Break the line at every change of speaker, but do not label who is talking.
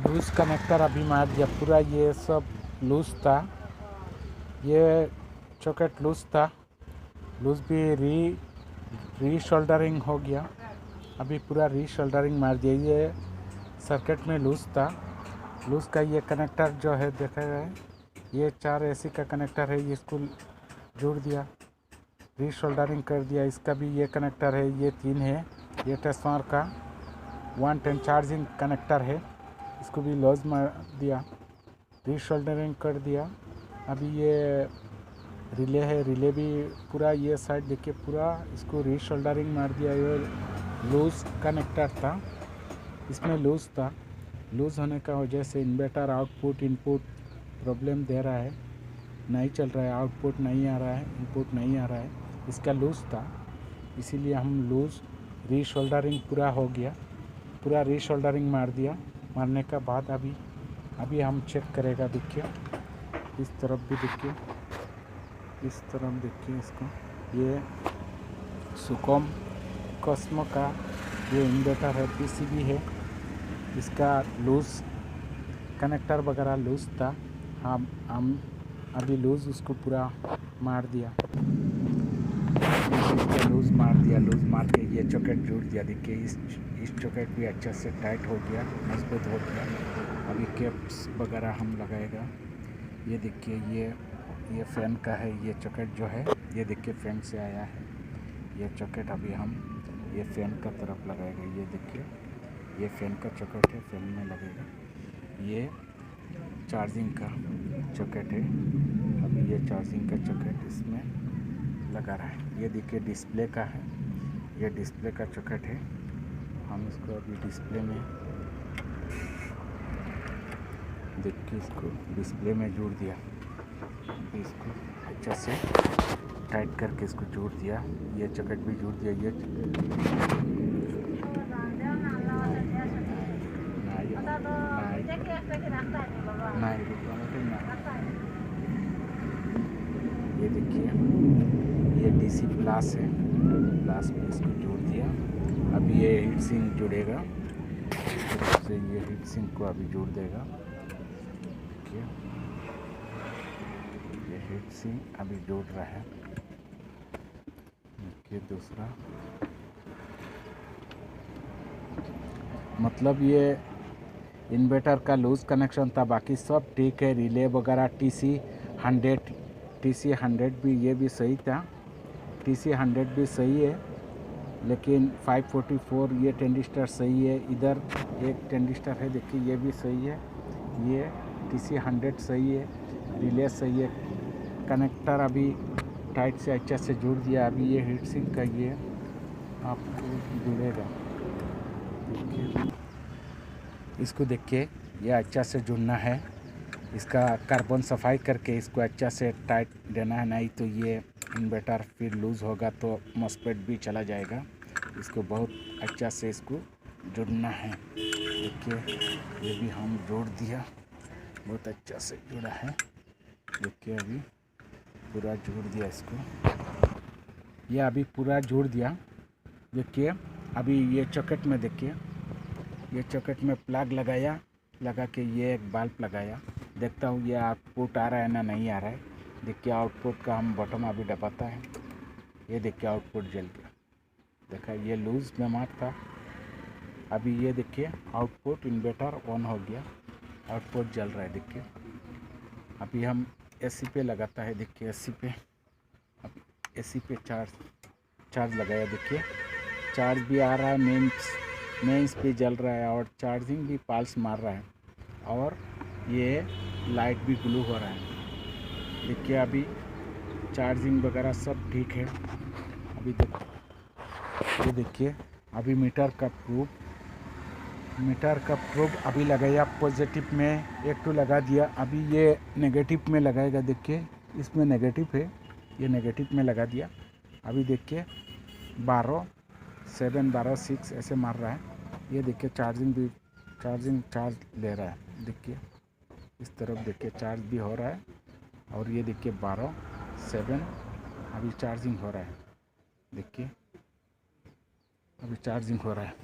Loose connector अभी मार दिया पूरा। ये सब लूज था, ये चॉकेट लूज था, लूज भी री शोल्डरिंग हो गया। अभी पूरा री शोल्डरिंग मार दिया। ये सर्किट में लूज था, लूज का ये कनेक्टर जो है देखा है, ये 4 एसी का कनेक्टर है, इसको जोड़ दिया, री शोल्डरिंग कर दिया। इसका भी ये कनेक्टर है, ये 3 है। ये ट्रांसफार्मर का 110 चार्जिंग कनेक्टर है, इसको भी लूज मार दिया, री शोल्डरिंग कर दिया। अभी ये रिले है, रिले भी पूरा ये साइड देखिए पूरा इसको री शोल्डरिंग मार दिया। ये लूज कनेक्टर था, इसमें लूज था, लूज होने का वजह से इन्वर्टर आउटपुट इनपुट प्रॉब्लम दे रहा है, नहीं चल रहा है, आउटपुट नहीं आ रहा है, इनपुट नहीं आ रहा है, इसका लूज था। इसीलिए हम लूज री शोल्डरिंग पूरा हो गया, पूरा री शोल्डरिंग मार दिया। मारने का बाद अभी हम चेक करेगा। देखिए इस तरफ भी देखिए, इस तरफ देखिए इसको, ये सुकॉम कॉस्मो का ये इन्वर्टर है, पीसीबी है, इसका लूज कनेक्टर वगैरह लूज था। हम अभी लूज उसको पूरा मार दिया, लूज मार दिया, लूज मार के ये चॉकेट जोड़ दिया। देखिए इस चॉकेट भी अच्छे से टाइट हो गया, मजबूत हो गया। अभी कैप्स वगैरह हम लगाएगा। ये देखिए ये फैन का है, ये चॉकेट जो है ये देखिए फैन से आया है, ये चॉकेट अभी हम ये फैन का तरफ लगाएगा। ये देखिए ये फैन का चॉकेट है, फैन में लगेगा। ये चार्जिंग का चॉकेट है, अभी ये चार्जिंग का चॉकेट इसमें लगा रहा है। ये देखिए डिस्प्ले का है, ये डिस्प्ले का चॉकेट है, हम इसको अभी डिस्प्ले में देखिए इसको डिस्प्ले में जोड़ दिया। इसको अच्छा से टाइट करके इसको जोड़ दिया, ये चॉकेट भी जोड़ दिया। ये ये देखिए ये डीसी प्लस है, प्लस में इसको जोड़ दिया। अभी ये हीट सिंक जुड़ेगा, से ये हीट सिंक को अभी जोड़ देगा। देखिए ये हीट सिंक अभी जोड़ रहा है। देखिए दूसरा, मतलब ये इन्वर्टर का लूज़ कनेक्शन था, बाकी सब ठीक है। रिले वगैरह TC100 भी ये भी सही था, TC100 भी सही है, लेकिन 544 ये टेंडिस्टर सही है। इधर एक टेंडिस्टर है देखिए, ये भी सही है। ये TC100 सही है, रिले सही है, कनेक्टर अभी टाइट से अच्छा से जुड़ दिया। अभी ये हीट सिंक का ये आपको जुड़ेगा, देखिए इसको देखिए ये अच्छा से जुड़ना है, इसका कार्बन सफाई करके इसको अच्छा से टाइट देना है, नहीं तो ये इन्वर्टर फिर लूज़ होगा तो मॉस्फेट भी चला जाएगा। इसको बहुत अच्छा से इसको जुड़ना है। देखिए ये भी हम जोड़ दिया, बहुत अच्छा से जुड़ा है। देखिए अभी पूरा जोड़ दिया इसको, ये अभी पूरा जोड़ दिया। देखिए अभी ये चॉकेट में देखिए, ये चॉकेट में प्लग लगाया, लगा के ये एक बल्ब लगाया, देखता हूँ ये आउटपुट आ रहा है ना नहीं आ रहा है। देखिए आउटपुट का हम बटन अभी दबाता है, ये देखिए आउटपुट जल गया। देखा ये लूज में मार था। अभी ये देखिए आउटपुट इन्वर्टर ऑन हो गया, आउटपुट जल रहा है। देखिए अभी हम एसी पे लगाता है, देखिए एसी पे, अब एसी पे चार्ज लगाया। देखिए चार्ज भी आ रहा है, मेंस भी जल रहा है, और चार्जिंग भी पल्स मार रहा है, और ये लाइट भी ग्लो हो रहा है। देखिए अभी चार्जिंग वगैरह सब ठीक है। अभी देखो ये देखिए अभी मीटर का प्रूफ अभी लगाया, पॉजिटिव में एक तो लगा दिया, अभी ये नेगेटिव में लगाएगा। देखिए इसमें नेगेटिव है, ये नेगेटिव में लगा दिया। अभी देखिए 12 7 12 6 ऐसे मार रहा है। ये देखिए चार्ज ले रहा है। देखिए इस तरफ देखिए चार्ज भी हो रहा है, और ये देखिए 12 7 अभी चार्जिंग हो रहा है। देखिए अभी चार्जिंग हो रहा है।